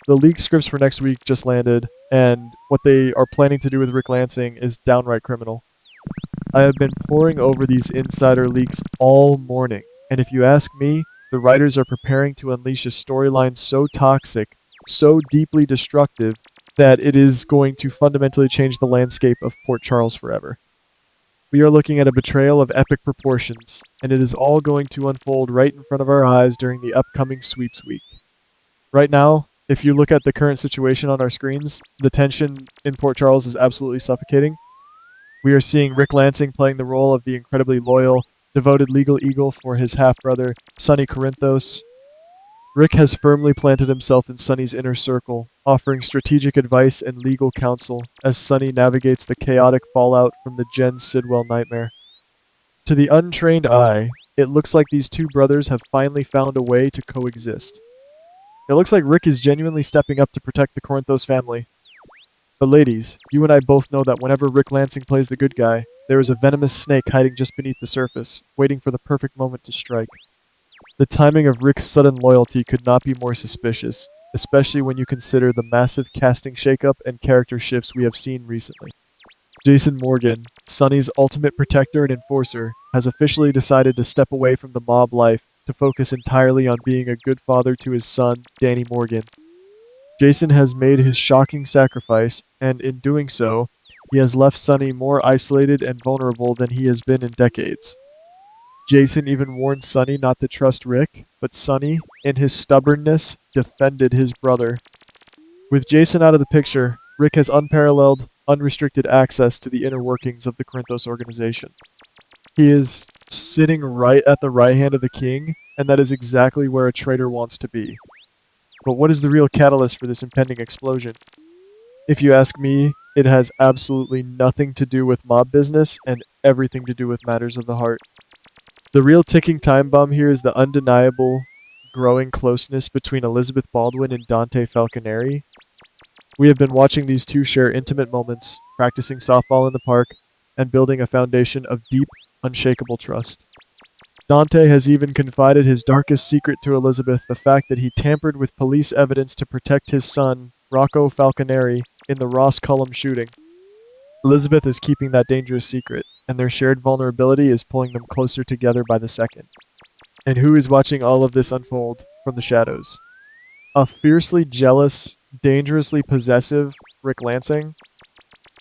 The leaked scripts for next week just landed, and what they are planning to do with Rick Lansing is downright criminal. I have been poring over these insider leaks all morning, and if you ask me, the writers are preparing to unleash a storyline so toxic, so deeply destructive, that it is going to fundamentally change the landscape of Port Charles forever. We are looking at a betrayal of epic proportions, and it is all going to unfold right in front of our eyes during the upcoming sweeps week. Right now, if you look at the current situation on our screens, the tension in Port Charles is absolutely suffocating. We are seeing Rick Lansing playing the role of the incredibly loyal, devoted legal eagle for his half brother, Sonny Corinthos. Rick has firmly planted himself in Sonny's inner circle, offering strategic advice and legal counsel as Sonny navigates the chaotic fallout from the Jen Sidwell nightmare. To the untrained eye, it looks like these two brothers have finally found a way to coexist. It looks like Rick is genuinely stepping up to protect the Corinthos family. But ladies, you and I both know that whenever Rick Lansing plays the good guy, there is a venomous snake hiding just beneath the surface, waiting for the perfect moment to strike. The timing of Rick's sudden loyalty could not be more suspicious, especially when you consider the massive casting shakeup and character shifts we have seen recently. Jason Morgan, Sonny's ultimate protector and enforcer, has officially decided to step away from the mob life to focus entirely on being a good father to his son, Danny Morgan. Jason has made his shocking sacrifice, and in doing so, he has left Sonny more isolated and vulnerable than he has been in decades. Jason even warned Sonny not to trust Rick, but Sonny, in his stubbornness, defended his brother. With Jason out of the picture, Rick has unparalleled, unrestricted access to the inner workings of the Corinthos organization. He is sitting right at the right hand of the king, and that is exactly where a traitor wants to be. But what is the real catalyst for this impending explosion? If you ask me, it has absolutely nothing to do with mob business and everything to do with matters of the heart. The real ticking time bomb here is the undeniable growing closeness between Elizabeth Baldwin and Dante Falconeri. We have been watching these two share intimate moments, practicing softball in the park, and building a foundation of deep, unshakable trust. Dante has even confided his darkest secret to Elizabeth, the fact that he tampered with police evidence to protect his son, Rocco Falconeri, in the Ross Cullum shooting. Elizabeth is keeping that dangerous secret, and their shared vulnerability is pulling them closer together by the second. And who is watching all of this unfold from the shadows? A fiercely jealous, dangerously possessive Rick Lansing.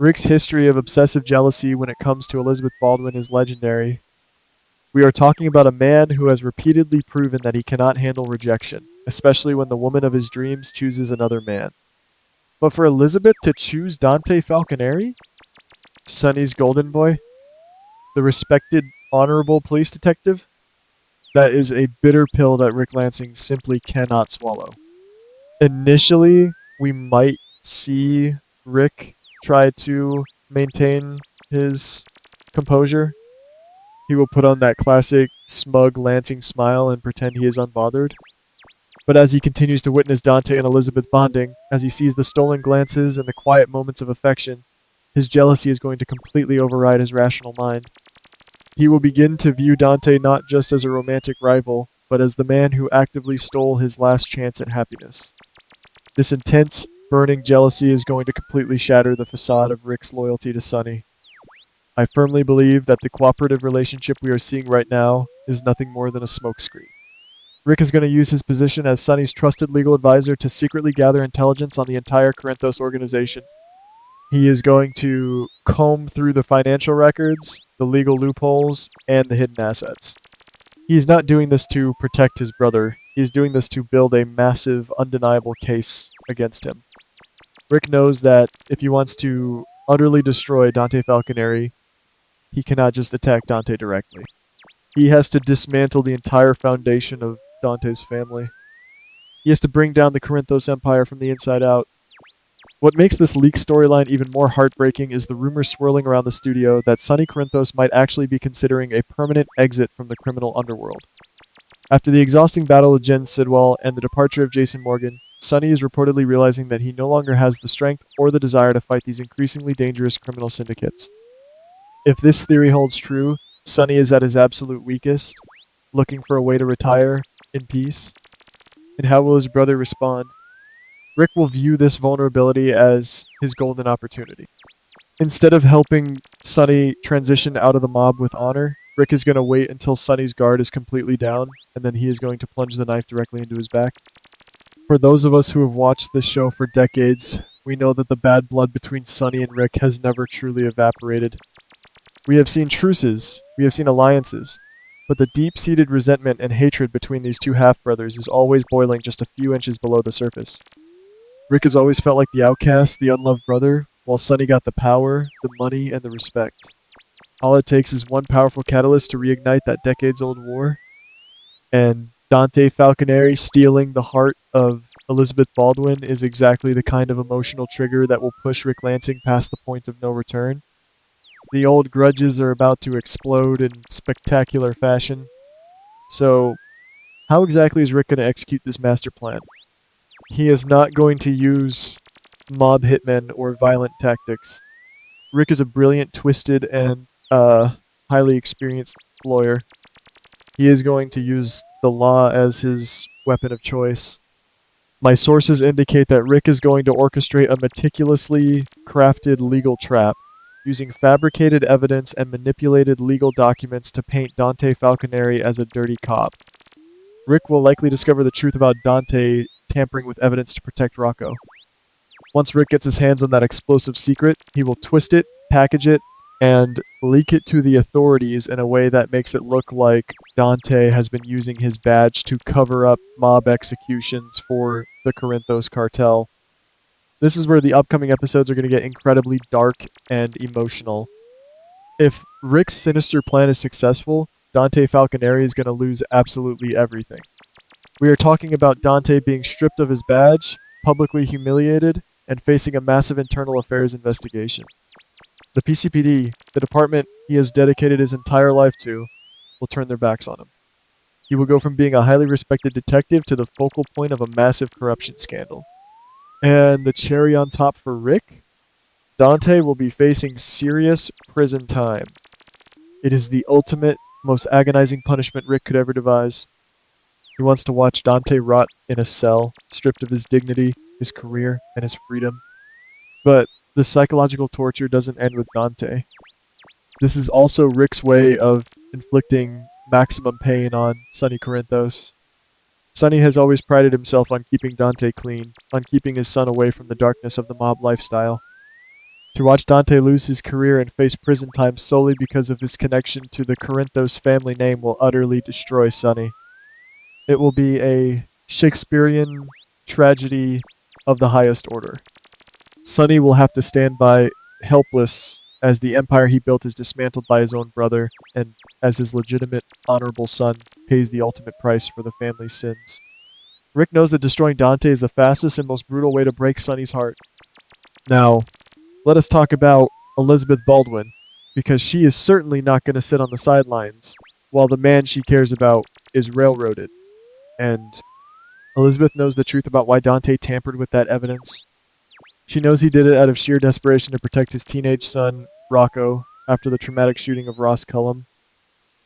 Rick's history of obsessive jealousy when it comes to Elizabeth Baldwin is legendary. We are talking about a man who has repeatedly proven that he cannot handle rejection, especially when the woman of his dreams chooses another man. But for Elizabeth to choose Dante Falconeri, Sonny's golden boy, the respected, honorable police detective, that is a bitter pill that Rick Lansing simply cannot swallow. Initially, we might see Rick try to maintain his composure. He will put on that classic smug Lansing smile and pretend he is unbothered. But as he continues to witness Dante and Elizabeth bonding, as he sees the stolen glances and the quiet moments of affection, his jealousy is going to completely override his rational mind. He will begin to view Dante not just as a romantic rival, but as the man who actively stole his last chance at happiness. This intense, burning jealousy is going to completely shatter the facade of Rick's loyalty to Sonny. I firmly believe that the cooperative relationship we are seeing right now is nothing more than a smokescreen. Rick is going to use his position as Sonny's trusted legal advisor to secretly gather intelligence on the entire Corinthos organization. He is going to comb through the financial records, the legal loopholes, and the hidden assets. He is not doing this to protect his brother. He is doing this to build a massive, undeniable case against him. Rick knows that if he wants to utterly destroy Dante Falconeri, he cannot just attack Dante directly. He has to dismantle the entire foundation of Dante's family. He has to bring down the Corinthos Empire from the inside out. What makes this leak storyline even more heartbreaking is the rumor swirling around the studio that Sonny Corinthos might actually be considering a permanent exit from the criminal underworld. After the exhausting battle with Jen Sidwell and the departure of Jason Morgan, Sonny is reportedly realizing that he no longer has the strength or the desire to fight these increasingly dangerous criminal syndicates. If this theory holds true, Sonny is at his absolute weakest, looking for a way to retire in peace. And how will his brother respond? Rick will view this vulnerability as his golden opportunity. Instead of helping Sonny transition out of the mob with honor, Rick is going to wait until Sonny's guard is completely down, and then he is going to plunge the knife directly into his back. For those of us who have watched this show for decades, we know that the bad blood between Sonny and Rick has never truly evaporated. We have seen truces, we have seen alliances, but the deep-seated resentment and hatred between these two half-brothers is always boiling just a few inches below the surface. Rick has always felt like the outcast, the unloved brother, while Sonny got the power, the money, and the respect. All it takes is one powerful catalyst to reignite that decades-old war, and Dante Falconeri stealing the heart of Elizabeth Baldwin is exactly the kind of emotional trigger that will push Rick Lansing past the point of no return. The old grudges are about to explode in spectacular fashion. So, how exactly is Rick going to execute this master plan? He is not going to use mob hitmen or violent tactics. Rick is a brilliant, twisted, and highly experienced lawyer. He is going to use the law as his weapon of choice. My sources indicate that Rick is going to orchestrate a meticulously crafted legal trap, using fabricated evidence and manipulated legal documents to paint Dante Falconeri as a dirty cop. Rick will likely discover the truth about Dante tampering with evidence to protect Rocco. Once Rick gets his hands on that explosive secret, he will twist it, package it, and leak it to the authorities in a way that makes it look like Dante has been using his badge to cover up mob executions for the Corinthos cartel. This is where the upcoming episodes are going to get incredibly dark and emotional. If Rick's sinister plan is successful, Dante Falconeri is going to lose absolutely everything. We are talking about Dante being stripped of his badge, publicly humiliated, and facing a massive internal affairs investigation. The PCPD, the department he has dedicated his entire life to, will turn their backs on him. He will go from being a highly respected detective to the focal point of a massive corruption scandal. And the cherry on top for Rick? Dante will be facing serious prison time. It is the ultimate, most agonizing punishment Rick could ever devise. He wants to watch Dante rot in a cell, stripped of his dignity, his career, and his freedom. But the psychological torture doesn't end with Dante. This is also Rick's way of inflicting maximum pain on Sonny Corinthos. Sonny has always prided himself on keeping Dante clean, on keeping his son away from the darkness of the mob lifestyle. To watch Dante lose his career and face prison time solely because of his connection to the Corinthos family name will utterly destroy Sonny. It will be a Shakespearean tragedy of the highest order. Sonny will have to stand by helpless as the empire he built is dismantled by his own brother, and as his legitimate, honorable son pays the ultimate price for the family's sins. Rick knows that destroying Dante is the fastest and most brutal way to break Sonny's heart. Now, let us talk about Elizabeth Baldwin, because she is certainly not going to sit on the sidelines while the man she cares about is railroaded. And Elizabeth knows the truth about why Dante tampered with that evidence. She knows he did it out of sheer desperation to protect his teenage son, Rocco, after the traumatic shooting of Ross Cullum.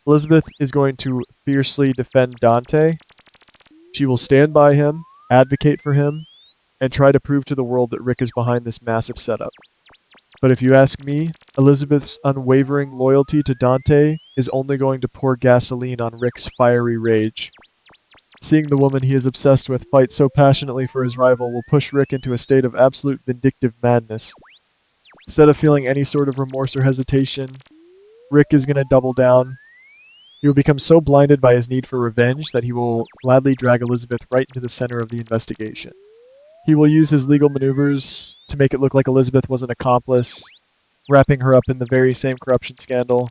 Elizabeth is going to fiercely defend Dante. She will stand by him, advocate for him, and try to prove to the world that Rick is behind this massive setup. But if you ask me, Elizabeth's unwavering loyalty to Dante is only going to pour gasoline on Rick's fiery rage. Seeing the woman he is obsessed with fight so passionately for his rival will push Rick into a state of absolute vindictive madness. Instead of feeling any sort of remorse or hesitation, Rick is going to double down. He will become so blinded by his need for revenge that he will gladly drag Elizabeth right into the center of the investigation. He will use his legal maneuvers to make it look like Elizabeth was an accomplice, wrapping her up in the very same corruption scandal.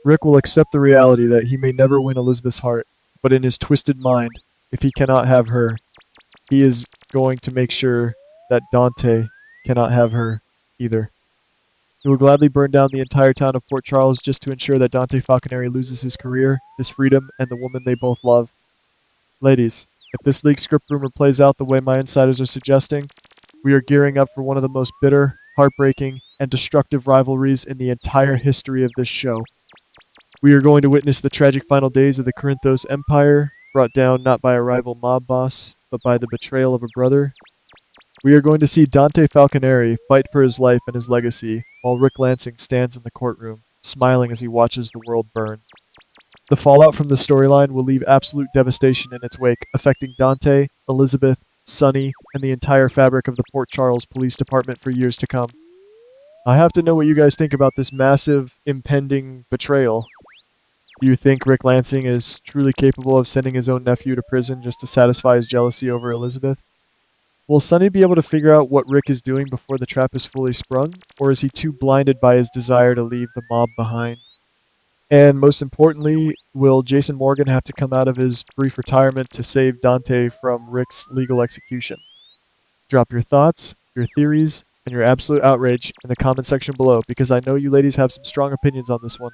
Rick will accept the reality that he may never win Elizabeth's heart, but in his twisted mind, if he cannot have her, he is going to make sure that Dante cannot have her either. He will gladly burn down the entire town of Port Charles just to ensure that Dante Falconeri loses his career, his freedom, and the woman they both love. Ladies, if this leaked script rumor plays out the way my insiders are suggesting, we are gearing up for one of the most bitter, heartbreaking, and destructive rivalries in the entire history of this show. We are going to witness the tragic final days of the Corinthos Empire, brought down not by a rival mob boss, but by the betrayal of a brother. We are going to see Dante Falconeri fight for his life and his legacy, while Rick Lansing stands in the courtroom, smiling as he watches the world burn. The fallout from the storyline will leave absolute devastation in its wake, affecting Dante, Elizabeth, Sonny, and the entire fabric of the Port Charles Police Department for years to come. I have to know what you guys think about this massive, impending betrayal. Do you think Rick Lansing is truly capable of sending his own nephew to prison just to satisfy his jealousy over Elizabeth? Will Sonny be able to figure out what Rick is doing before the trap is fully sprung, or is he too blinded by his desire to leave the mob behind? And most importantly, will Jason Morgan have to come out of his brief retirement to save Dante from Rick's legal execution? Drop your thoughts, your theories, and your absolute outrage in the comment section below because I know you ladies have some strong opinions on this one.